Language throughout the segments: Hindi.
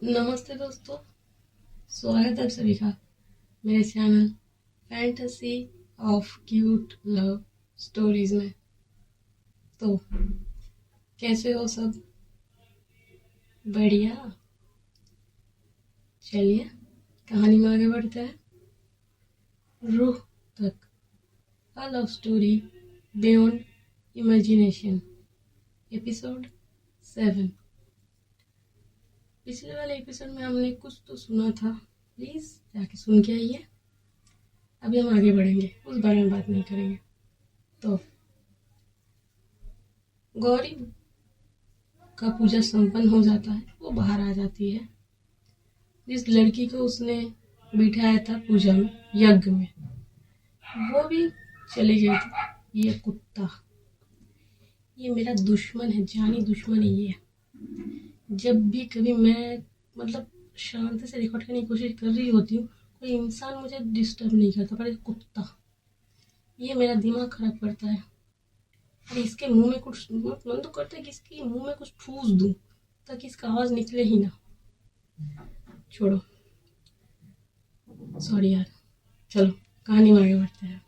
नमस्ते दोस्तों, स्वागत है आप सभी का मेरे channel fantasy of cute love stories में। तो कैसे हो सब? बढ़िया। चलिए कहानी में आगे बढ़ते हैं। रूह तक, a love story beyond imagination, episode 7। पिछले वाले एपिसोड में हमने कुछ तो सुना था, प्लीज जाके सुन के आइए। अभी हम आगे बढ़ेंगे, उस बारे में बात नहीं करेंगे। तो गौरी का पूजा संपन्न हो जाता है, वो बाहर आ जाती है। जिस लड़की को उसने बिठाया था पूजा में, यज्ञ में, वो भी चली गई थी। ये कुत्ता, ये मेरा दुश्मन है, जानी दुश्मन है ये। जब भी कभी मैं शांति से रिकॉर्ड करने की कोशिश कर रही होती हूँ, कोई इंसान मुझे डिस्टर्ब नहीं करता, पर ये कुत्ता, ये मेरा दिमाग खराब करता है। अरे इसके मुंह में कुछ मन तो करता है कि इसके मुंह में कुछ ठूस दूं ताकि इसका आवाज निकले ही ना। छोड़ो, सॉरी यार। चलो कहानी में आगे बढ़ते हैं।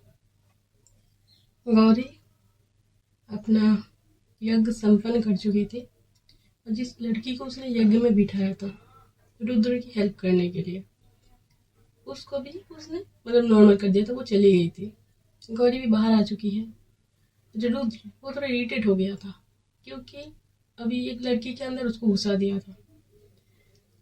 गौरी अपना यज्ञ संपन्न कर चुकी थी और जिस लड़की को उसने यज्ञ में बिठाया था रुद्र की हेल्प करने के लिए, उसको भी उसने नॉर्मल कर दिया था, वो चली गई थी। गौरी भी बाहर आ चुकी है। जो रुद्र, वो थोड़ा इरिटेट हो गया था क्योंकि अभी एक लड़की के अंदर उसको घुसा दिया था।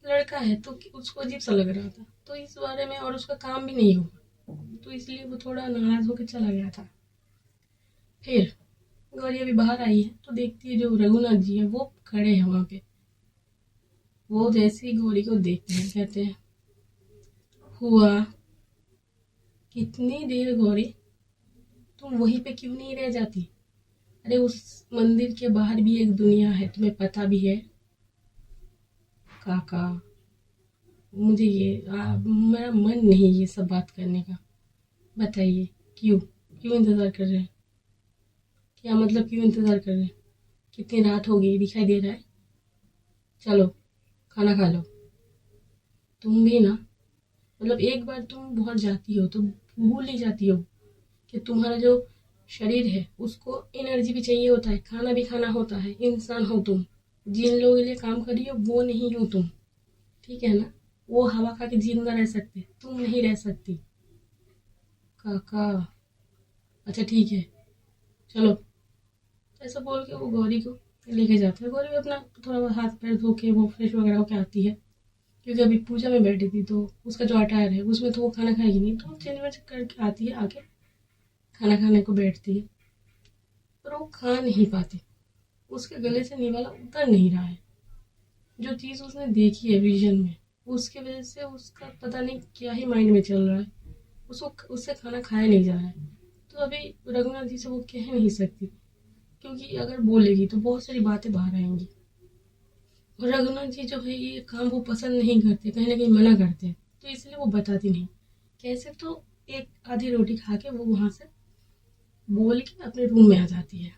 लड़का है तो उसको अजीब सा लग रहा था, तो इस बारे में, और उसका काम भी नहीं हुआ, तो इसलिए वो थोड़ा नाराज होकर चला गया था। फिर गौरी अभी बाहर आई है तो देखती है जो रघुनाथ जी है वो खड़े हैं वहां पे। वो जैसे ही गौरी को देखते हैं कहते हैं, हुआ कितनी देर गौरी, तुम वहीं पे क्यों नहीं रह जाती? अरे उस मंदिर के बाहर भी एक दुनिया है, तुम्हें पता भी है। काका, मुझे मेरा मन नहीं ये सब बात करने का। बताइए क्यों क्यों इंतजार कर रहे हैं? क्या मतलब क्यों इंतजार कर रहे हैं? कितनी रात हो गई, दिखाई दे रहा है? चलो खाना खा लो। तुम भी ना, एक बार तुम बहुत जाती हो तो भूल ही जाती हो कि तुम्हारा जो शरीर है उसको एनर्जी भी चाहिए होता है, खाना भी खाना होता है। इंसान हो तुम, जिन लोगों के लिए काम कर रही हो वो नहीं हो तुम, ठीक है ना? वो हवा खा के जिंदा रह सकते, तुम नहीं रह सकती। काका, अच्छा ठीक है, चलो। ऐसा बोल के वो गौरी को लेके जाता है। गौरी भी अपना थोड़ा हाथ पैर धो के वो फ्रेश वगैरह होके आती है, क्योंकि अभी पूजा में बैठी थी तो उसका जो अटायर है उसमें तो वो खाना खाएगी नहीं, तो चेंज वेंज करके आती है, आके खाना खाने को बैठती है। पर वो खा नहीं पाती, उसके गले से निवाला उतर नहीं रहा है। जो चीज़ उसने देखी है विजन में, उसके वजह से उसका पता नहीं क्या ही माइंड में चल रहा है, उसको उससे खाना खाया नहीं जा रहा है। तो अभी रघुनाथ जी से वो कह नहीं सकती, क्योंकि अगर बोलेगी तो बहुत सारी बातें बाहर आएंगी। और रघुनाथ जी जो है ये काम वो पसंद नहीं करते, कहीं ना कहीं मना करते हैं, तो इसलिए वो बताती नहीं। कैसे तो एक आधी रोटी खा के वो वहां से बोल के अपने रूम में आ जाती है,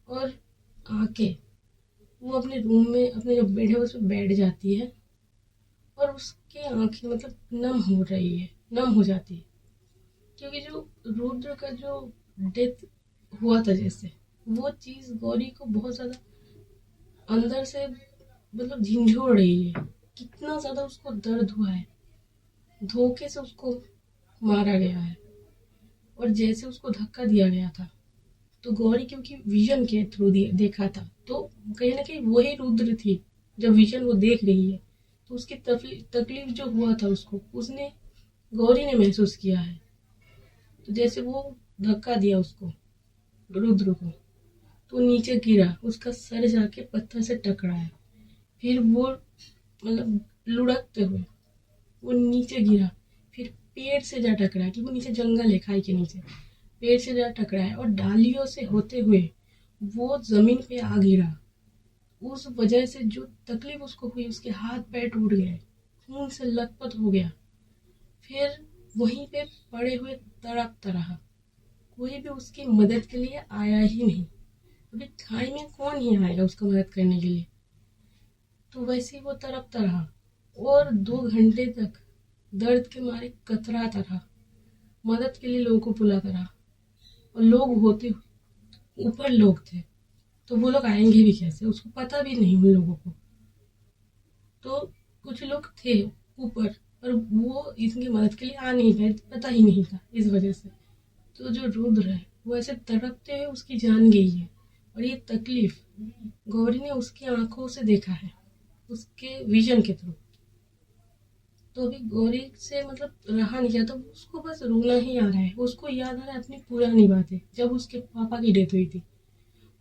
और आके वो अपने रूम में अपने जो बेड है उस पर बैठ जाती है, और उसकी आंखें नम हो रही है, नम हो जाती है। क्योंकि जो रुद्र का जो डेथ हुआ था जैसे, वो चीज गौरी को बहुत ज्यादा अंदर से झिंझोड़ रही है। कितना ज्यादा उसको दर्द हुआ है, धोखे से उसको मारा गया है, और जैसे उसको धक्का दिया गया था, तो गौरी क्योंकि विजन के थ्रू देखा था, तो कहीं ना कहीं वही रुद्र थी। जब विजन वो देख रही है तो उसकी तकलीफ जो हुआ था उसको, उसने गौरी ने महसूस किया है। तो जैसे वो धक्का दिया उसको, रुद्र को, तो नीचे गिरा, उसका सर जाके पत्थर से टकराया। फिर वो लुढ़कते हुए वो नीचे गिरा, फिर पेड़ से जा टकराया, कि वो नीचे जंगल है, खाई के नीचे पेड़ से जा टकराया, और डालियों से होते हुए वो जमीन पे आ गिरा। उस वजह से जो तकलीफ उसको हुई, उसके हाथ पैर टूट गए, खून से लथपथ हो गया। फिर वहीं पे पड़े हुए तड़पता रहा, कोई भी उसकी मदद के लिए आया ही नहीं। अभी खाई में कौन ही आएगा उसको मदद करने के लिए? तो वैसे ही वो तड़पता रहा और 2 घंटे तक दर्द के मारे कतराता रहा, मदद के लिए लोगों को बुलाता रहा। और लोग होते ऊपर लोग थे, तो वो लोग आएंगे भी कैसे, उसको पता भी नहीं उन लोगों को। तो कुछ लोग थे ऊपर और वो इसकी मदद के लिए आ नहीं पाए, पता ही नहीं था इस वजह से। तो जो रुद्र है वो ऐसे तड़पते हुए उसकी जान गई है, और ये तकलीफ गौरी ने उसकी आंखों से देखा है, उसके विजन के थ्रू। तो अभी गौरी से मतलब रहा नहीं जाता, उसको बस रोना ही आ रहा है। उसको याद आ रहा है अपनी पुरानी बातें, जब उसके पापा की डेथ हुई थी।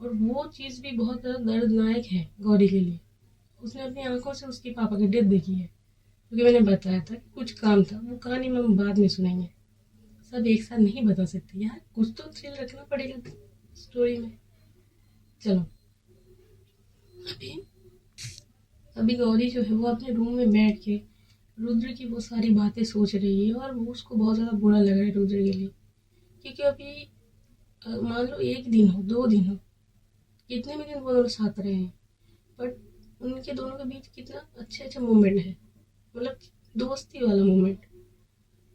और वो चीज़ भी बहुत ज़्यादा दर्दनायक है गौरी के लिए। उसने अपनी आंखों से उसके पापा की डेथ देखी है, क्योंकि मैंने बताया था कि कुछ काम था। वो कहानी हम बाद में सुनेंगे, सब एक साथ नहीं बता सकते यार, कुछ तो थ्रिल रखना पड़ेगा स्टोरी में। चलो, अभी अभी गौरी जो है वो अपने रूम में बैठ के रुद्र की वो सारी बातें सोच रही है, और वो उसको बहुत ज़्यादा बुरा लग रहा है रुद्र के लिए। क्योंकि अभी मान लो 1 दिन हो, 2 दिन हो, कितने भी दिन वो दोनों साथ रहे हैं, बट उनके दोनों के बीच कितना अच्छे अच्छे मोमेंट है, मतलब दोस्ती वाला मोमेंट,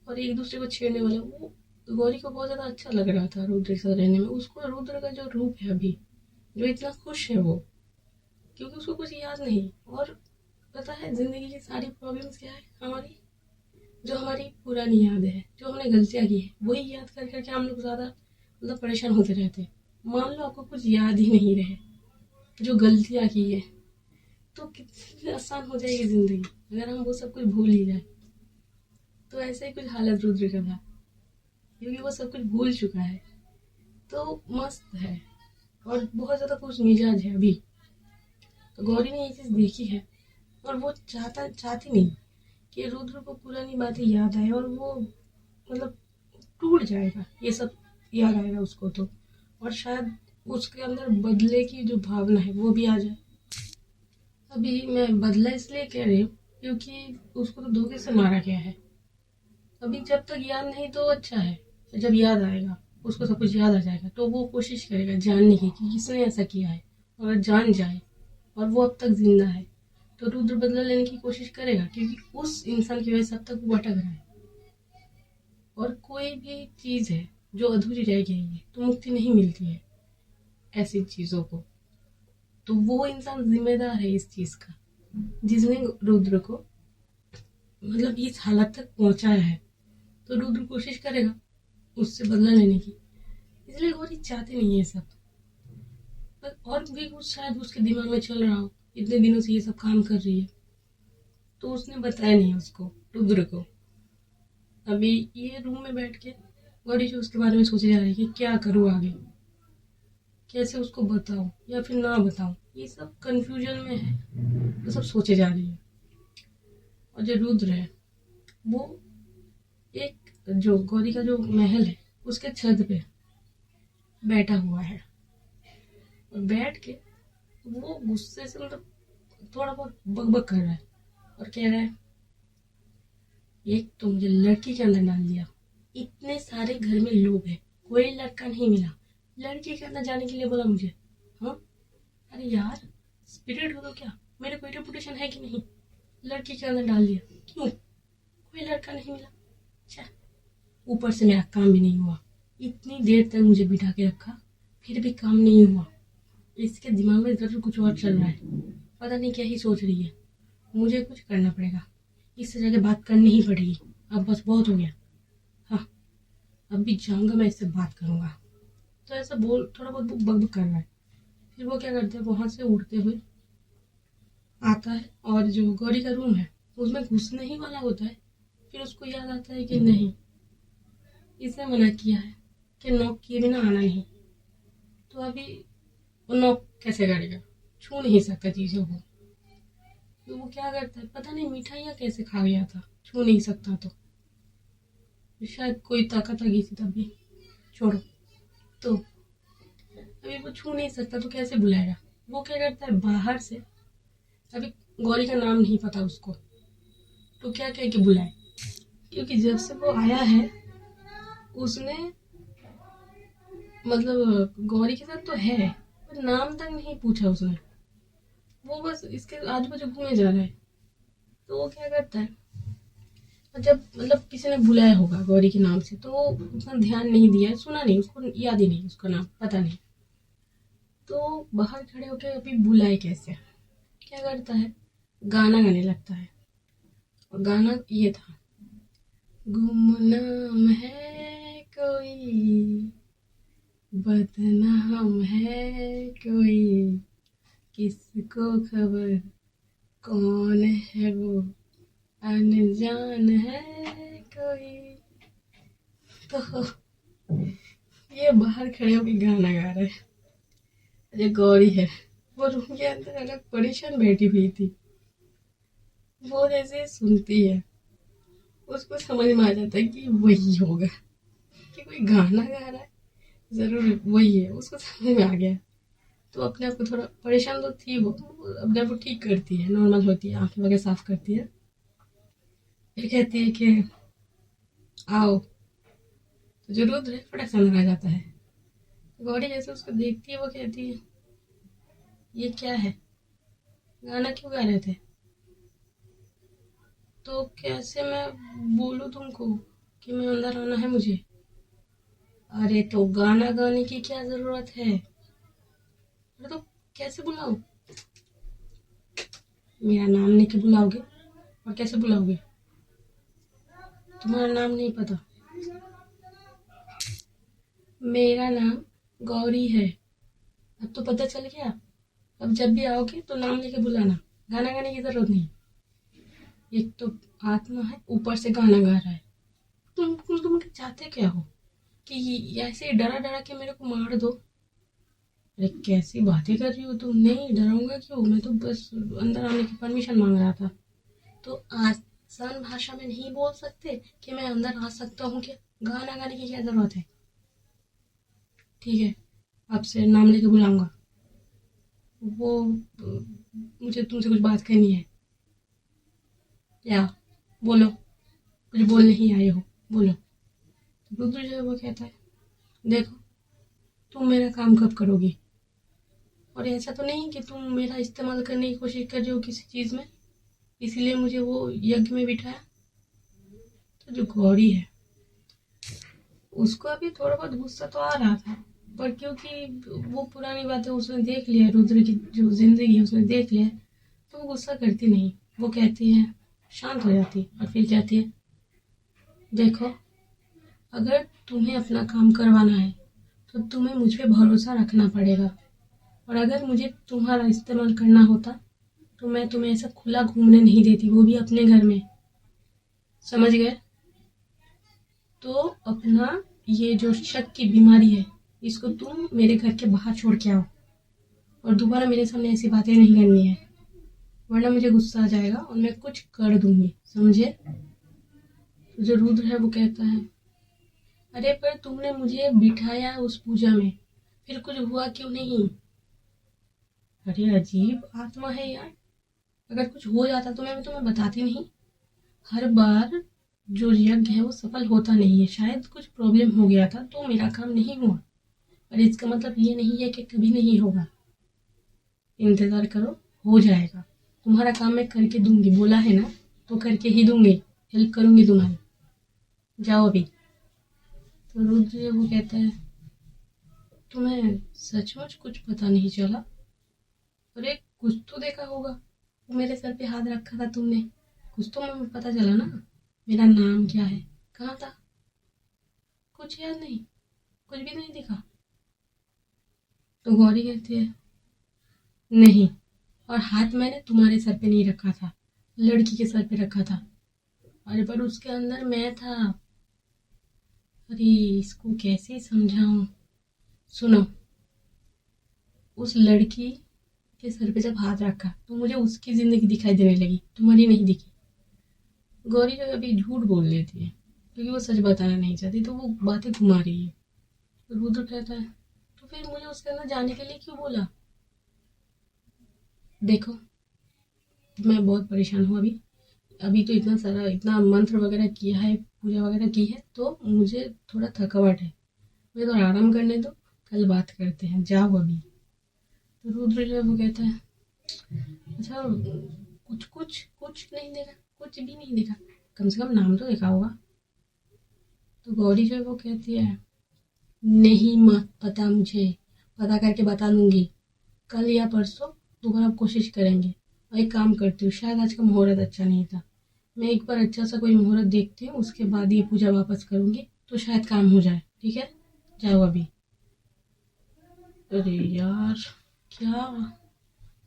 और एक दूसरे को छेड़ने वाला। वो गौरी को बहुत ज़्यादा अच्छा लग रहा था रुद्र के साथ रहने में। उसको रुद्र का जो रूप है अभी, जो इतना खुश है वो, क्योंकि उसको कुछ याद नहीं। और पता है जिंदगी की सारी प्रॉब्लम्स क्या है हमारी, जो हमारी पुरानी याद है, जो हमने गलतियाँ की है, वही याद कर करके हम लोग ज़्यादा मतलब परेशान होते रहते हैं। मान लो आपको कुछ याद ही नहीं रहे, जो गलतियाँ की है, तो कितनी आसान हो जाएगी जिंदगी अगर हम वो सब कुछ भूल ही जाए। तो ऐसे ही कुछ हालत रुद्र का था, क्योंकि वो सब कुछ भूल चुका है। तो मस्त है और बहुत ज़्यादा खुश मिजाज है अभी। तो गौरी ने ये चीज़ देखी है, और वो चाहती नहीं कि रुद्र को पुरानी बातें याद आए, और वो मतलब टूट जाएगा, ये सब याद आएगा उसको तो। और शायद उसके अंदर बदले की जो भावना है वो भी आ जाए। अभी मैं बदला इसलिए कह रही हूँ क्योंकि उसको तो धोखे से मारा गया है। अभी जब तक याद नहीं तो अच्छा है, जब याद आएगा, उसको सब कुछ याद आ जाएगा, तो वो कोशिश करेगा जानने की कि किसने ऐसा किया है। और अगर जान जाए और वो अब तक जिंदा है, तो रुद्र बदला लेने की कोशिश करेगा, क्योंकि उस इंसान की वजह से अब तक वो भटक रहा है। और कोई भी चीज़ है जो अधूरी रह गई है तो मुक्ति नहीं मिलती है ऐसी चीज़ों को। तो वो इंसान जिम्मेदार है इस चीज़ का, जिसने रुद्र को मतलब इस हालत तक पहुंचाया है। तो रुद्र कोशिश करेगा उससे बदला लेने की, इसलिए गौरी चाहती नहीं है सब। पर और भी कुछ शायद उसके दिमाग में चल रहा हो, इतने दिनों से ये सब काम कर रही है, तो उसने बताया नहीं उसको, रुद्र को। अभी ये रूम में बैठ के गौरी जो उसके बारे में सोचे जा रही है कि क्या करूँ आगे, कैसे उसको बताऊं या फिर ना बताऊं, ये सब कंफ्यूजन में है, तो सब सोचे जा रही है। और जो रुद्र है वो एक जो गौरी का जो महल है उसके छत पे बैठा हुआ है, और बैठ के वो गुस्से से मतलब थोड़ा बहुत बकबक कर रहा है, और कह रहा है एक तो मुझे लड़की के अंदर डाल दिया, इतने सारे घर में लोग हैं, कोई लड़का नहीं मिला, लड़की के अंदर जाने के लिए बोला मुझे। हाँ, अरे यार स्पिरिट हो तो क्या, मेरे कोई रेपुटेशन है कि नहीं, लड़की के अंदर डाल दिया, क्यों, कोई लड़का नहीं मिला, अच्छा। ऊपर से मेरा काम भी नहीं हुआ, इतनी देर तक मुझे बिठा के रखा, फिर भी काम नहीं हुआ। इसके दिमाग में जरूर कुछ और चल रहा है, पता नहीं क्या ही सोच रही है। मुझे कुछ करना पड़ेगा, इससे जाके बात करनी ही पड़ेगी, अब बस बहुत हो गया। हाँ, अब भी जाऊंगा मैं, इससे बात करूंगा। तो ऐसा बोल थोड़ा बहुत बकबक कर रहा है। फिर वो क्या करता है, वहां से उड़ते हुए आता है, और जो गौरी का रूम है उसमें घुसने ही वाला होता है। फिर उसको याद आता है कि नहीं, इसने मना किया है कि नॉक किए बिना आना नहीं, तो अभी वो नॉक कैसे करेगा, छू नहीं सकता चीज़ों को। तो वो क्या करता है, पता नहीं मिठाइयाँ कैसे खा गया था, छू नहीं सकता तो शायद कोई ताकत आ गई थी तभी, छोड़ो। तो अभी वो छू नहीं सकता तो कैसे बुलाएगा, वो क्या करता है बाहर से, अभी गौरी का नाम नहीं पता उसको, तो क्या कह के बुलाए, क्योंकि जब से वो आया है उसने मतलब गौरी के साथ तो है, पर नाम तक नहीं पूछा उसने। वो बस इसके आजू बाजू घूमे जा रहा है। तो वो क्या करता है, और जब मतलब किसी ने बुलाया होगा गौरी के नाम से, तो वो उतना ध्यान नहीं दिया, सुना नहीं, उसको याद ही नहीं, उसका नाम पता नहीं। तो बाहर खड़े होके अभी बुलाए कैसे, क्या करता है, गाना गाने लगता है। और गाना ये था, गुमनाम है कोई, बदनाम है कोई, किसको खबर कौन है वो, अनजान है कोई। तो ये बाहर खड़े होकर गाना गा रहे हैं। ये गौरी है, वो रूम के अंदर अलग परेशान बैठी हुई थी। वो जैसे सुनती है, उसको समझ में आ जाता है कि वही होगा, कि कोई गाना गा रहा है, जरूर वही है, उसको समझ में आ गया। तो अपने आप को थोड़ा परेशान तो थी, वो अपने आप को ठीक करती है, नॉर्मल होती है, आंखें वगैरह साफ करती है। फिर कहती है कि आओ। तो जो रुद्र है फटक से अंदर आ जाता है। गौरी जैसे उसको देखती है, वो कहती है ये क्या है, गाना क्यों गा रहे थे। तो कैसे मैं बोलूँ तुमको कि मैं अंदर आना है मुझे। अरे तो गाना गाने की क्या जरूरत है। अरे तो कैसे बुलाऊं, मेरा नाम लेके बुलाओगे, और कैसे बुलाओगे, तुम्हारा नाम नहीं पता। मेरा नाम गौरी है, अब तो पता चल गया। अब जब भी आओगे तो नाम लेके बुलाना, गाना गाने की जरूरत नहीं। एक तो आत्मा है, ऊपर से गाना गा रहा है। तुम चाहते क्या हो, कि ऐसे डरा डरा के मेरे को मार दो। अरे कैसी बातें कर रही हो तुम, नहीं डराऊंगा क्यों, मैं तो बस अंदर आने की परमिशन मांग रहा था। तो आसान भाषा में नहीं बोल सकते कि मैं अंदर आ सकता हूँ क्या, गाना गाने की क्या जरूरत है। ठीक है, आपसे नाम लेके बुलाऊंगा। वो मुझे तुमसे कुछ बात करनी है। क्या, बोलो, कुछ बोलने ही आए हो, बोलो। तो रुद्र जो है वो कहता है, देखो तुम मेरा काम कब करोगी, और ऐसा तो नहीं कि तुम मेरा इस्तेमाल करने की कोशिश कर रहे हो किसी चीज में, इसीलिए मुझे वो यज्ञ में बिठाया। तो जो गौरी है, उसको अभी थोड़ा बहुत गुस्सा तो आ रहा था, पर क्योंकि वो पुरानी बातें उसने देख लिया, रुद्र की जो जिंदगी है उसने देख लिया, तो वो गुस्सा करती नहीं। वो कहती है, शांत हो जाती और फिर कहती है, देखो अगर तुम्हें अपना काम करवाना है तो तुम्हें मुझ पे भरोसा रखना पड़ेगा, और अगर मुझे तुम्हारा इस्तेमाल करना होता तो मैं तुम्हें ऐसा खुला घूमने नहीं देती, वो भी अपने घर में, समझ गए। तो अपना ये जो शक की बीमारी है, इसको तुम मेरे घर के बाहर छोड़ के आओ, और दोबारा मेरे सामने ऐसी बातें नहीं करनी है, वरना मुझे गुस्सा आ जाएगा और मैं कुछ कर दूंगी, समझे। तो जो रुद्र है वो कहता है, अरे पर तुमने मुझे बिठाया उस पूजा में, फिर कुछ हुआ क्यों नहीं। अरे अजीब आत्मा है यार, अगर कुछ हो जाता तो मैं तुम्हें बताती नहीं। हर बार जो यज्ञ है वो सफल होता नहीं है, शायद कुछ प्रॉब्लम हो गया था तो मेरा काम नहीं हुआ, पर इसका मतलब ये नहीं है कि कभी नहीं होगा। इंतजार करो, हो जाएगा, तुम्हारा काम मैं करके दूंगी, बोला है ना, तो करके ही दूंगी, हेल्प करूंगी तुम्हारी, जाओ अभी। तो रुद्र वो कहता है, तुम्हें सचमुच कुछ पता नहीं चला। अरे कुछ तो देखा होगा, वो मेरे सर पे हाथ रखा था तुमने, कुछ तो मुझे पता चला ना, मेरा नाम क्या है, कहाँ था, कुछ याद नहीं, कुछ भी नहीं दिखा। तो गौरी कहती है, नहीं, और हाथ मैंने तुम्हारे सर पे नहीं रखा था, लड़की के सर पे रखा था। अरे पर उसके अंदर मैं था। अरे इसको कैसे समझाऊं, सुनो, उस लड़की के सर पे जब हाथ रखा तो मुझे उसकी जिंदगी दिखाई देने लगी, तुम्हारी नहीं दिखी। गौरी जो अभी झूठ बोल लेती है क्योंकि वो सच बताना नहीं चाहती, तो वो बातें घुमा रही है। तो रुद्र कहता है, तो फिर मुझे उसके अंदर जाने के लिए क्यों बोला। देखो मैं बहुत परेशान हूँ अभी, अभी तो इतना सारा इतना मंत्र वगैरह किया है, पूजा वगैरह की है, तो मुझे थोड़ा थकावट है, मुझे थोड़ा आराम करने दो, कल बात करते हैं, जाओ अभी। तो रुद्र जो है वो कहता है, अच्छा, कुछ कुछ कुछ नहीं देखा, कुछ भी नहीं देखा, कम से कम नाम तो देखा होगा। तो गौरी जो है वो कहती है, नहीं माँ पता मुझे, पता करके बता दूंगी, कल या परसों दोबारा कोशिश करेंगे। और एक काम करती हूँ, शायद आज का मुहूर्त अच्छा नहीं था, मैं एक बार अच्छा सा कोई मुहूर्त देखती हूँ, उसके बाद ये पूजा वापस करूंगी तो शायद काम हो जाए। ठीक है, जाओ अभी। अरे यार, क्या,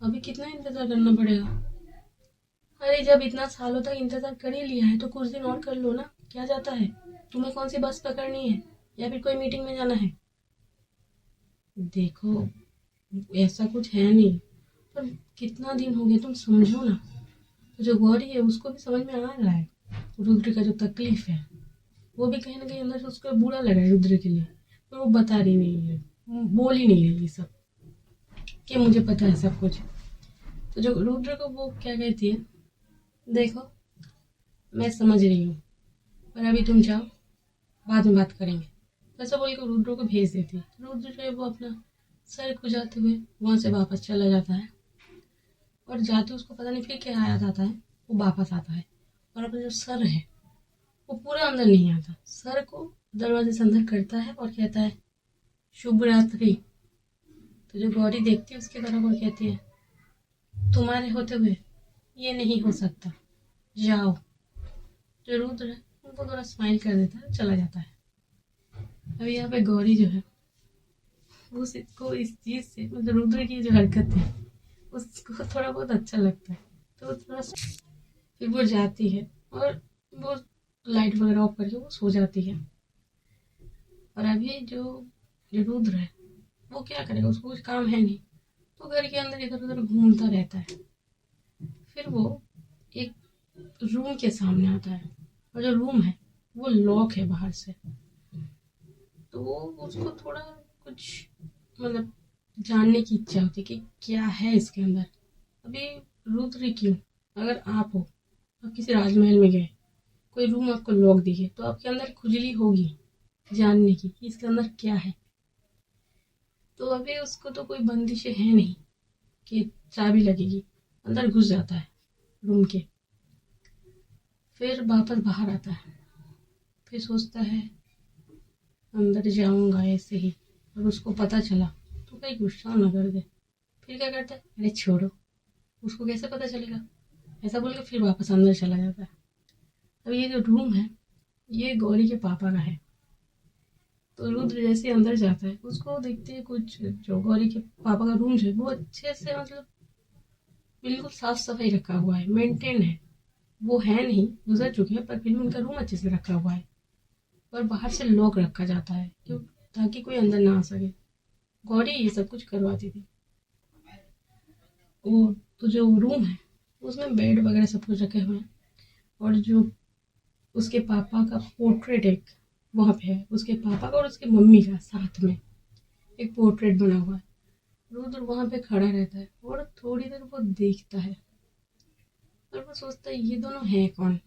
अभी कितना इंतजार करना पड़ेगा? अरे जब इतना सालों तक इंतजार कर ही लिया है तो कुछ दिन और कर लो ना, क्या जाता है? तुम्हें कौन सी बस पकड़नी है या फिर कोई मीटिंग में जाना है? देखो, ऐसा कुछ है नहीं, पर कितना दिन हो गया, तुम समझो ना। तो जो गौरी है उसको भी समझ में आ रहा है रुद्र का जो तकलीफ है, वो भी कहीं ना कहीं अंदर से उसको बुरा लगा है रुद्र के लिए, पर वो बता रही नहीं है, बोल ही नहीं रही ये सब कि मुझे पता है सब कुछ। तो जो रुद्र को वो क्या कहती है, देखो मैं समझ रही हूँ, पर अभी तुम जाओ, बाद में बात करेंगे। वैसा बोल के रुद्र को भेज देती है। रुद्र जो है वो अपना सर खुजाते हुए वहां से वापस चला जाता है, और जाते उसको पता नहीं फिर क्या याद आता है, वो वापस आता है और अपना जो सर है वो पूरा अंदर नहीं आता, सर को दरवाजे से अंदर करता है और कहता है, शुभ रात्रि। तो जो गौरी देखती है उसकी तरफ और कहती है, तुम्हारे होते हुए ये नहीं हो सकता, जाओ। जो रुद्र है उनको थोड़ा स्माइल कर देता है, चला जाता है। अभी यहाँ पे गौरी जो है उसको इस चीज से, मतलब रुद्र की जो हरकत है उसको थोड़ा बहुत अच्छा लगता है, तो थोड़ा फिर वो जाती है और वो लाइट वगैरह ऑफ करके वो सो जाती है। और अभी जो जो रुद्र है वो क्या करेगा, उसको कुछ काम है नहीं, तो घर के अंदर इधर उधर घूमता रहता है। फिर वो एक रूम के सामने आता है, और जो रूम है वो लॉक है बाहर से। तो वो उसको थोड़ा कुछ, मतलब जानने की इच्छा होती है कि क्या है इसके अंदर। अभी रुद्र क्यों, अगर आप हो, आप किसी राजमहल में गए, कोई रूम आपको लॉक दिखे तो आपके अंदर खुजली होगी जानने की कि इसके अंदर क्या है। तो अभी उसको तो कोई बंदिशें है नहीं कि चाबी लगेगी, अंदर घुस जाता है रूम के, फिर वापस बाहर आता है, फिर सोचता है अंदर जाऊंगा ऐसे ही, और उसको पता चला तो कहीं गुस्सा न कर दे। फिर क्या करता है, अरे छोड़ो, उसको कैसे पता चलेगा, ऐसा बोल के फिर वापस अंदर चला जाता है। अब ये जो रूम है ये गौरी के पापा का है। तो रुद्र जैसे अंदर जाता है उसको देखते हैं, कुछ जो गौरी के पापा का रूम है वो अच्छे से, मतलब बिल्कुल साफ सफाई रखा हुआ है, मेंटेन है। वो है नहीं, गुजर चुके हैं, पर फिर भी उनका रूम अच्छे से रखा हुआ है। पर बाहर से लॉक रखा जाता है क्यों, ताकि कोई अंदर ना आ सके। गौरी ये सब कुछ करवाती थी। वो तो जो रूम है उसमें बेड वगैरह सब कुछ रखे हुए हैं, और जो उसके पापा का पोर्ट्रेट एक वहां पे है, उसके पापा का और उसके मम्मी का साथ में एक पोर्ट्रेट बना हुआ है। रुद्र वहां पे खड़ा रहता है और थोड़ी देर वो देखता है, और वो सोचता है ये दोनों हैं कौन,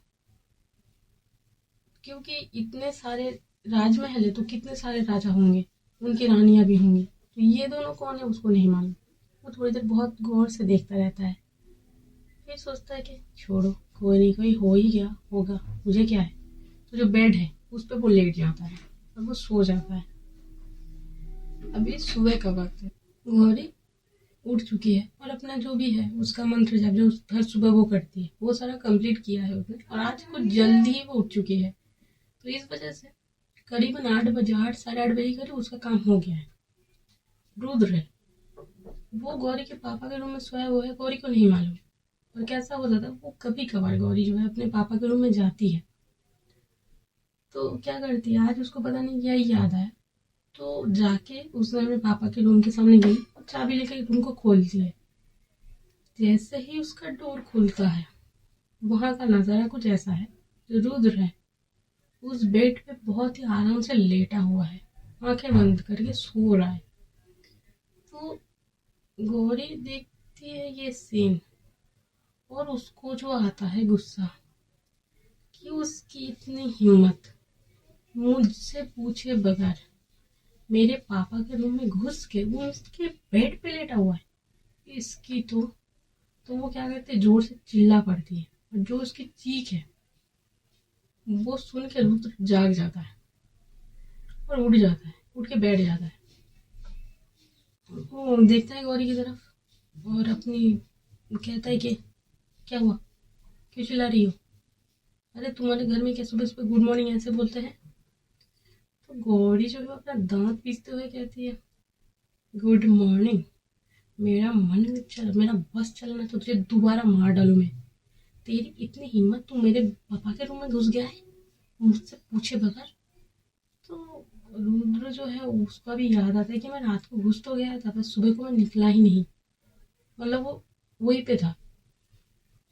क्योंकि इतने सारे राजमहल है तो कितने सारे राजा होंगे, उनकी रानियां भी होंगी, तो ये दोनों कौन है उसको नहीं मालूम। वो थोड़ी देर बहुत गौर से देखता रहता है, फिर सोचता है कि छोड़ो, कोई नहीं, कोई हो ही गया होगा, मुझे क्या है। तो जो बेड है उस पर वो लेट जाता है और वो सो जाता है। अभी सुबह का वक्त है, गौरी उठ चुकी है और अपना जो भी है उसका मंत्र जब जो हर सुबह वो करती है वो सारा कंप्लीट किया है उसने, और आज कुछ जल्दी ही वो उठ चुकी है। तो इस वजह से करीबन 8 बजे, 8 साढ़े 8 बजे करीब उसका काम हो गया है। रुद्र है वो गौरी के पापा के रूम में सोया हुआ है, गौरी को नहीं मालूम। और कैसा होता था, वो कभी कभार गौरी जो है अपने पापा के रूम में जाती है, तो क्या करती है, आज उसको पता नहीं क्या याद आया, तो जाके उसने अपने पापा के रूम के सामने गई और चाबी लेकर रूम को खोलती है। जैसे ही उसका डोर खुलता है वहां का नजारा कुछ ऐसा है, जो रुद्र है उस बेड पे बहुत ही आराम से लेटा हुआ है, आंखें बंद करके सो रहा है। तो गौरी देखती है ये सीन, और उसको जो आता है गुस्सा कि उसकी इतनी हिम्मत, मुझसे पूछे बगैर मेरे पापा के रूम में घुस के वो उसके बेड पे लेटा हुआ है। इसकी तो तो वो क्या करते हैं, जोर से चिल्ला पड़ती है, और जो उसकी चीख है वो सुन के रुद्र जाग जाता है और उठ जाता है, उठ के बैठ जाता है। वो देखता है गौरी की तरफ और अपनी कहता है कि क्या हुआ, क्यों चिल्ला रही हो, अरे तुम्हारे घर में क्या सुबह सुबह गुड मॉर्निंग ऐसे बोलते हैं। तो गौरी जो है अपना दांत पीसते हुए कहती है, गुड मॉर्निंग, मेरा बस चलना तो तुझे दोबारा मार डालू मैं। तेरी इतनी हिम्मत, तू मेरे पापा के रूम में घुस गया है मुझसे पूछे बगैर। तो रुद्र जो है उसका भी याद आता है कि मैं रात को घुस तो गया था, बस सुबह को मैं निकला ही नहीं, मतलब वो वहीं पे था।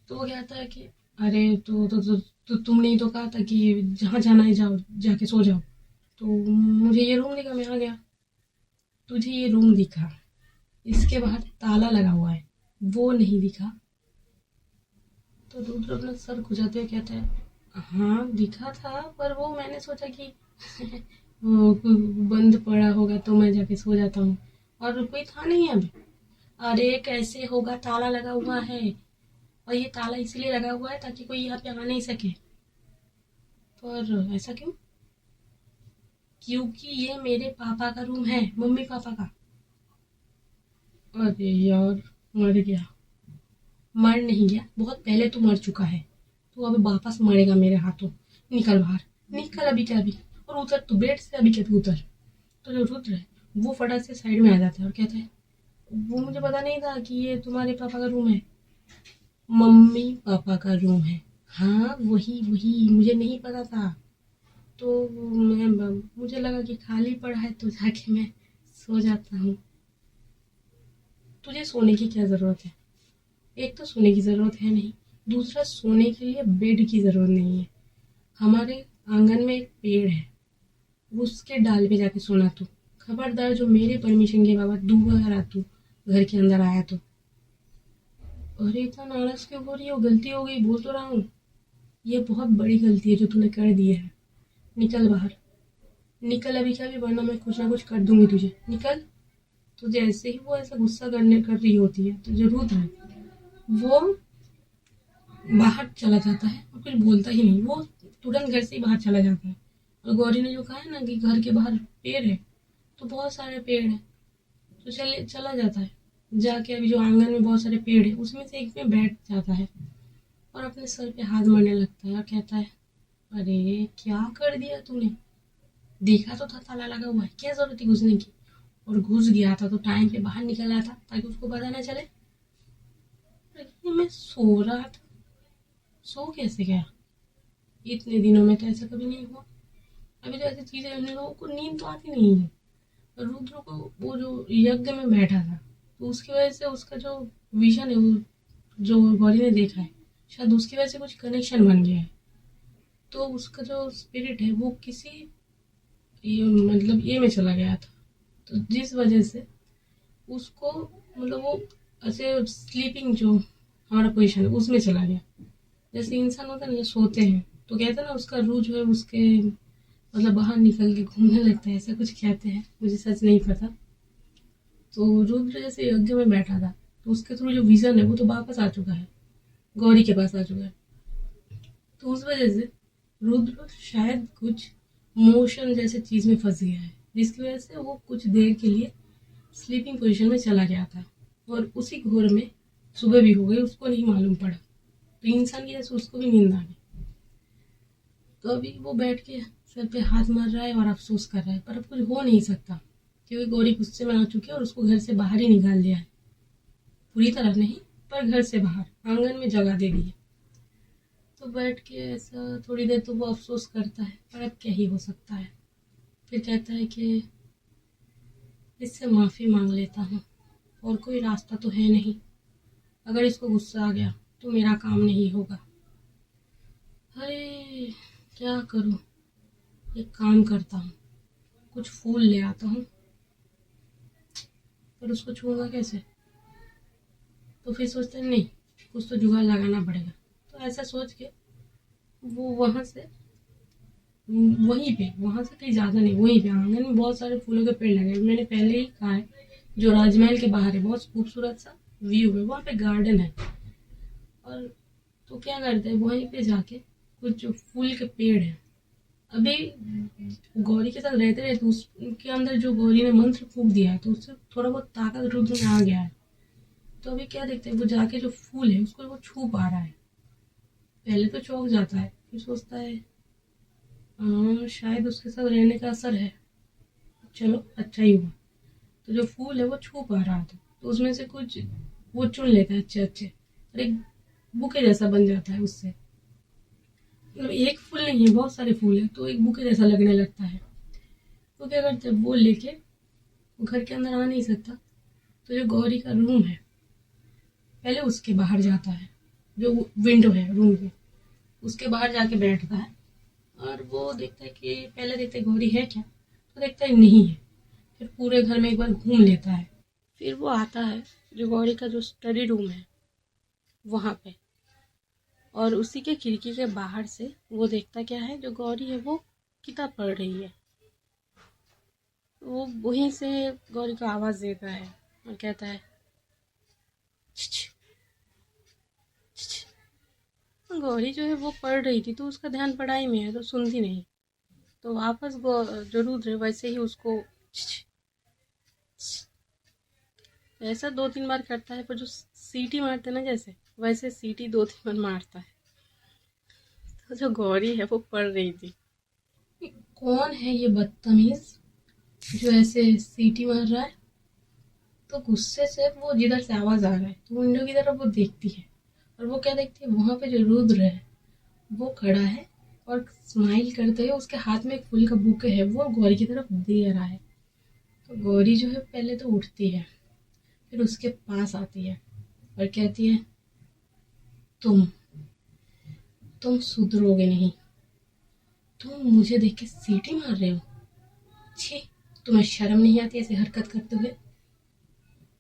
तो वो कहता है कि अरे तो तुमने ही तो कहा था कि जहाँ जाना है जाओ, जाके सो जाओ। तो मुझे ये रूम दिखा, मैं आ गया। तुझे ये रूम दिखा, इसके बाहर ताला लगा हुआ है, वो नहीं दिखा। तो रुद्र अपना सर खुजाते हुए कहता है, हाँ दिखा था, पर वो मैंने सोचा कि वो बंद पड़ा होगा तो मैं जाके सो जाता हूँ, और कोई था नहीं अभी। अरे कैसे होगा, ताला लगा हुआ है, और ये ताला इसलिए लगा हुआ है ताकि कोई यहाँ पे आ नहीं सके। पर ऐसा क्यों? क्योंकि ये मेरे पापा का रूम है, मम्मी पापा का। अरे यार, मर गया। मर नहीं गया, बहुत पहले तो मर चुका है, तो अब वापस मरेगा मेरे हाथों। निकल बाहर, निकल अभी क्या अभी, और उतर तू बेड से, अभी क्या तू उतर। तो जो रुद्र है वो फटाक से साइड में आ जाता है और कहता है, वो मुझे पता नहीं था कि ये तुम्हारे पापा का रूम है। मम्मी पापा का रूम है, हाँ वही वही, मुझे नहीं पता था। तो मुझे लगा कि खाली पड़ा है तो जाके मैं सो जाता हूँ। तुझे सोने की क्या ज़रूरत है? एक तो सोने की ज़रूरत है नहीं, दूसरा सोने के लिए बेड की ज़रूरत नहीं है। हमारे आंगन में एक पेड़ है, उसके डाल पे जाके सोना तू। खबरदार जो मेरे परमिशन के बाबा दोबारा तू घर के अंदर आया तो। अरे इतना नाराज क्यों हो रही हो, गलती हो गई, बोल तो रहा हूँ। ये बहुत बड़ी गलती है जो तूने कर दी है। निकल बाहर, निकल अभी क्या भी, वरना मैं कुछ ना कुछ कर दूंगी तुझे, निकल। तो जैसे ही वो ऐसा गुस्सा करने कर रही होती है तो जरूर है वो बाहर चला जाता है और कुछ बोलता ही नहीं, वो तुरंत घर से ही बाहर चला जाता है। और गौरी ने जो कहा है ना कि घर के बाहर पेड़ है, तो बहुत सारे पेड़ है, तो चला जाता है। जाके अभी जो आंगन में बहुत सारे पेड़ है उसमें से एक में बैठ जाता है और अपने सर पे हाथ मारने लगता है और कहता है, अरे क्या कर दिया तूने, देखा तो था ताला लगा हुआ है, क्या जरूरत थी घुसने की। और घुस गया था तो टाइम पे बाहर निकल आया था ताकि उसको पता ना चले। लेकिन मैं सो रहा था, सो कैसे गया, इतने दिनों में तो ऐसा कभी नहीं हुआ। अभी तो ऐसी चीजें, हम लोगों को नींद तो आती नहीं है। और रुद्र को वो जो यज्ञ में बैठा था, तो उसकी वजह से उसका जो विजन है, वो जो गौरी ने देखा है, शायद उसकी वजह से कुछ कनेक्शन बन गया है। तो उसका जो स्पिरिट है वो किसी मतलब ये में चला गया था, तो जिस वजह से उसको, मतलब वो ऐसे स्लीपिंग जो हमारा पोजीशन है उसमें चला गया। जैसे इंसान होता है ना, सोते हैं तो कहते हैं ना उसका रूह जो है उसके मतलब बाहर निकल के घूमने लगता है, ऐसा कुछ कहते हैं, मुझे सच नहीं पता। तो रुद्र जैसे यज्ञ में बैठा था तो उसके थ्रू जो विजन है वो तो वापस आ चुका है, गौरी के पास आ चुका है। तो उस वजह से रुद्र शायद कुछ मोशन जैसे चीज में फंस गया है, जिसकी वजह से वो कुछ देर के लिए स्लीपिंग पोजीशन में चला गया था, और उसी घोर में सुबह भी हो गई, उसको नहीं मालूम पड़ा। तो इंसान की जैसे उसको भी नींद आ गई। तो अभी वो बैठ के सर पे हाथ मार रहा है और अफसोस कर रहा है, पर अब कुछ हो नहीं सकता क्योंकि गौरी गुस्से में आ चुकी है और उसको घर से बाहर ही निकाल दिया है। पूरी तरह नहीं, पर घर से बाहर आंगन में जगह दे दी है। तो बैठ के ऐसा थोड़ी देर तो वो अफसोस करता है, पर अब क्या ही हो सकता है। फिर कहता है कि इससे माफ़ी मांग लेता हूँ, और कोई रास्ता तो है नहीं। अगर इसको गुस्सा आ गया तो मेरा काम नहीं होगा। अरे क्या करूँ, एक काम करता हूँ, कुछ फूल ले आता हूँ, पर उसको छूऊंगा कैसे। तो फिर सोचते हैं नहीं, कुछ तो जुगाड़ लगाना पड़ेगा। तो ऐसा सोच के वो वहाँ से, वहाँ से कहीं ज़्यादा नहीं, वहीं पे आंगन में बहुत सारे फूलों के पेड़ लगे हैं। मैंने पहले ही कहा है, जो राजमहल के बाहर है, बहुत खूबसूरत सा व्यू है, वहाँ पे गार्डन है। और तो क्या करते हैं, वहीं पे जाके कुछ जो फूल के पेड़ हैं, अभी गौरी के साथ रहते रहते उसके अंदर जो गौरी ने मंत्र फूंक दिया है, तो उससे थोड़ा बहुत ताकत रुद्र में आ गया है। तो अभी क्या देखते हैं, वो जाके जो फूल है उसको वो छू पा रहा है। पहले तो चौंक जाता है, फिर सोचता है शायद उसके साथ रहने का असर है, चलो अच्छा ही हुआ। तो जो फूल है वो छू पा रहा था, तो उसमें से कुछ वो चुन लेता है अच्छे अच्छे, और एक बुके जैसा बन जाता है उससे। मतलब एक फूल नहीं है, बहुत सारे फूल है, तो एक बुके जैसा लगने लगता है। तो क्या करते हैं, वो लेके वो घर के अंदर आ नहीं सकता, तो जो गौरी का रूम है पहले उसके बाहर जाता है, जो विंडो है रूम की उसके बाहर जाके बैठता है। और वो देखता है कि पहले देखता है गौरी है क्या, तो देखता है नहीं है। फिर पूरे घर में एक बार घूम लेता है, फिर वो आता है जो गौरी का जो स्टडी रूम है वहाँ पे, और उसी के खिड़की के बाहर से वो देखता क्या है, जो गौरी है वो किताब पढ़ रही है। वो वहीं से गौरी को आवाज़ देता है और कहता है "छिछ, छिछ"। गौरी जो है वो पढ़ रही थी, तो उसका ध्यान पढ़ाई में है, तो सुनती नहीं। तो वापस जो रुद्र है वैसे ही उसको "छिछ", ऐसा 2-3 बार करता है, पर जो सीटी मारते ना जैसे, वैसे सीटी 2-3 बार मारता है। तो जो गौरी है वो पढ़ रही थी, कौन है ये बदतमीज जो ऐसे सीटी मार रहा है। तो गुस्से से वो जिधर से आवाज आ रहा है तो विंडो की तरफ वो देखती है, और वो क्या देखती है, वहां पे जो रुद्र है वो खड़ा है, और स्माइल करते हुए उसके हाथ में एक फूल का बुके है, वो गौरी की तरफ दे रहा है। तो गौरी जो है पहले तो उठती है, फिर उसके पास आती है और कहती है तुम तुम सुधरोगे नहीं, तुम मुझे देख के सीटी मार रहे हो, छी, तुम्हें शर्म नहीं आती ऐसी हरकत करते हुए।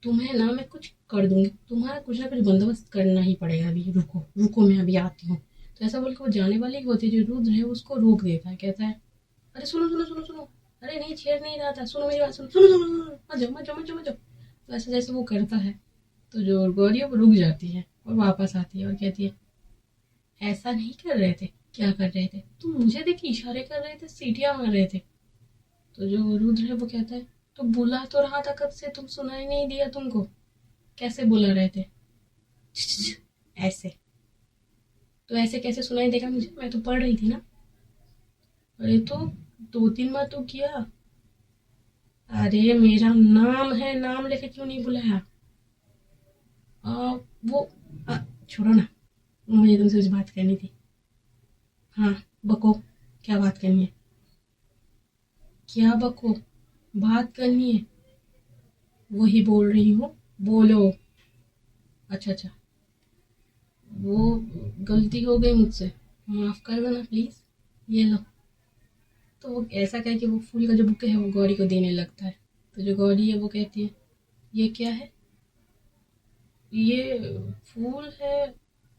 तुम्हें ना मैं कुछ कर दूंगी, तुम्हारा कुछ ना कुछ बंदोबस्त करना ही पड़ेगा, अभी रुको रुको मैं अभी आती हूँ। तो ऐसा बोल के वो जाने वाली होती है, जो रुद्र है उसको रोक देता है, कहता है अरे सुनो सुनो सुनो सुनो, अरे नहीं छेड़ नहीं रहा था, सुनो मेरी बात, सुनो सुनो सुनो सुनो, मत जाओ मत जाओ मत जाओ मत जाओ। तो ऐसा जैसे वो करता है, तो जो गौरी है वो रुक जाती है और वापस आती है और कहती है ऐसा नहीं कर रहे थे, क्या कर रहे थे तुम, मुझे देखिए इशारे कर रहे थे, सीटियां मार रहे थे। तो जो रुद्र है वो कहता है तो बुला तो रहा था कब से, तुम सुनाई नहीं दिया तुमको, कैसे बुला रहे थे, ऐसे, तो ऐसे कैसे सुनाई देगा मुझे, मैं तो पढ़ रही थी ना। अरे तो 2-3 बार तो किया, अरे मेरा नाम है, नाम लेके क्यों नहीं बुलाया। आ, वो छोड़ो ना, मुझे तुमसे कुछ बात करनी थी। हाँ बको, क्या बात करनी है, क्या बको, बात करनी है, वही बोल रही हूँ, बोलो। अच्छा अच्छा, वो गलती हो गई मुझसे, माफ कर देना प्लीज, ये लो। तो वो ऐसा कह के वो फूल का जो बुके है वो गौरी को देने लगता है। तो जो गौरी है वो कहती है ये क्या है, ये फूल है,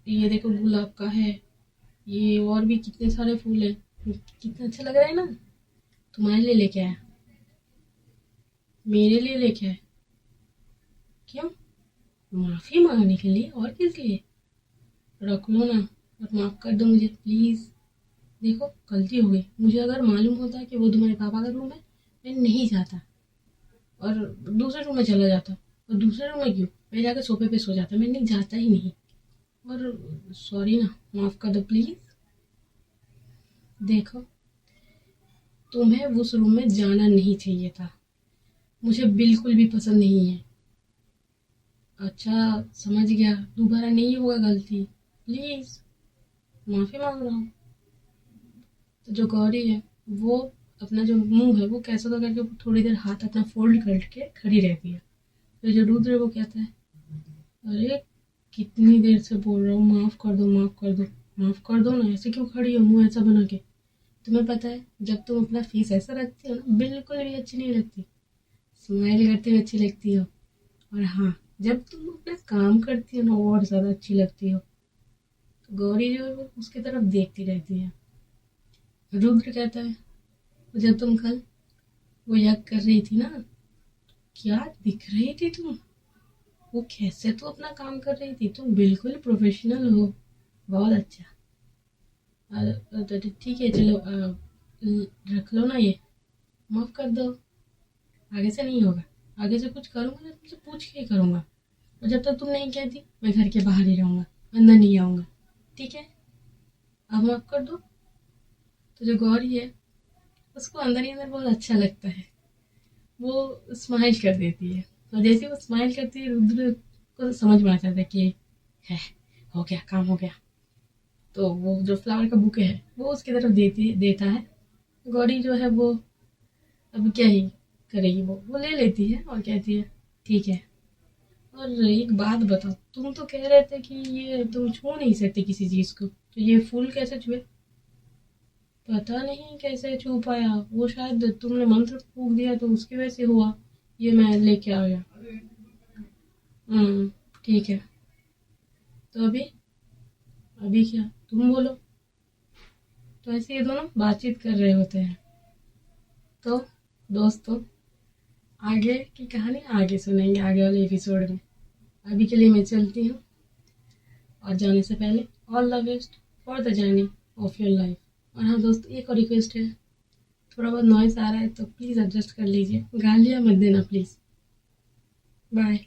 ये देखो गुलाब का है, ये और भी कितने सारे फूल हैं, कितना अच्छा लग रहा है ना, तुम्हारे लिए लेके आया, मेरे लिए लेके आया, क्यों, माफी मांगने के लिए, और किस लिए, रख लो ना और माफ कर दो मुझे प्लीज। देखो गलती हो गई, मुझे अगर मालूम होता कि वो तुम्हारे पापा का रूम है, मैं नहीं जाता और दूसरे रूम में चला जाता, और दूसरे रूम में क्यों, मैं जाकर सोफे पे सो जाता, मैं नहीं जाता ही नहीं। और सॉरी ना, माफ कर दो प्लीज। देखो तुम्हें उस रूम में जाना नहीं चाहिए था, मुझे बिल्कुल भी पसंद नहीं है। अच्छा समझ गया, दोबारा नहीं होगा गलती, प्लीज, माफी मांग रहा हूँ। तो जो गौरी है वो अपना जो मुंह है वो कैसा तो करके थोड़ी देर हाथ अपना फोल्ड करके खड़ी रहती है। तो जो रुद्र है वो कहता है अरे कितनी देर से बोल रहा हूँ, माफ कर दो माफ कर दो, माफ कर दो ना, ऐसे क्यों खड़ी हो मुंह ऐसा बना के। तुम्हें पता है जब तुम अपना फेस ऐसा रखती हो ना बिल्कुल भी अच्छी नहीं लगती, स्माइल करते हुए अच्छी लगती हो, और हाँ जब तुम अपना काम करती हो ना और ज्यादा अच्छी लगती हो। तो गौरी जो है वो उसकी तरफ देखती रहती है। रुद्र कहता है जब तुम कल वो यज्ञ कर रही थी ना, क्या दिख रही थी तुम, वो कैसे तो अपना काम कर रही थी, तुम बिल्कुल प्रोफेशनल हो। बहुत अच्छा। तो ठीक है, चलो रख लो ना ये, माफ़ कर दो। आगे से नहीं होगा। आगे से कुछ करूँगा ना तुमसे पूछ के ही करूँगा। और जब तक तुम नहीं कहती मैं घर के बाहर ही रहूँगा, अंदर नहीं आऊँगा। ठीक है, अब माफ़ कर दो। तो जो गौरी है उसको अंदर ही अंदर बहुत अच्छा लगता है। वो स्माइल कर देती है, और जैसे वो स्माइल करती है रुद्र को तो समझ में आ जाता है कि है, हो गया, काम हो गया। तो वो जो फ्लावर का बुके है वो उसकी तरफ देता है। गौरी जो है वो अब क्या ही करेगी, वो ले लेती है और कहती है ठीक है। और एक बात बताओ, तुम तो कह रहे थे कि ये तुम छू नहीं सकते किसी चीज को, तो ये फूल कैसे छुए? पता नहीं कैसे छू पाया, वो शायद तुमने मंत्र फूंक दिया तो उसकी वजह से हुआ। ये मैं लेके आ गया। ठीक है। तो अभी अभी क्या, तुम बोलो। तो ऐसे ये दोनों बातचीत कर रहे होते हैं। तो दोस्तों, आगे की कहानी आगे सुनेंगे आगे वाले एपिसोड में। अभी के लिए मैं चलती हूँ, और जाने से पहले all the best for the journey of your life. और हाँ दोस्त, एक और रिक्वेस्ट है, थोड़ा बहुत नॉइस आ रहा है तो प्लीज़ एडजस्ट कर लीजिए, गालियाँ मत देना प्लीज़। बाय।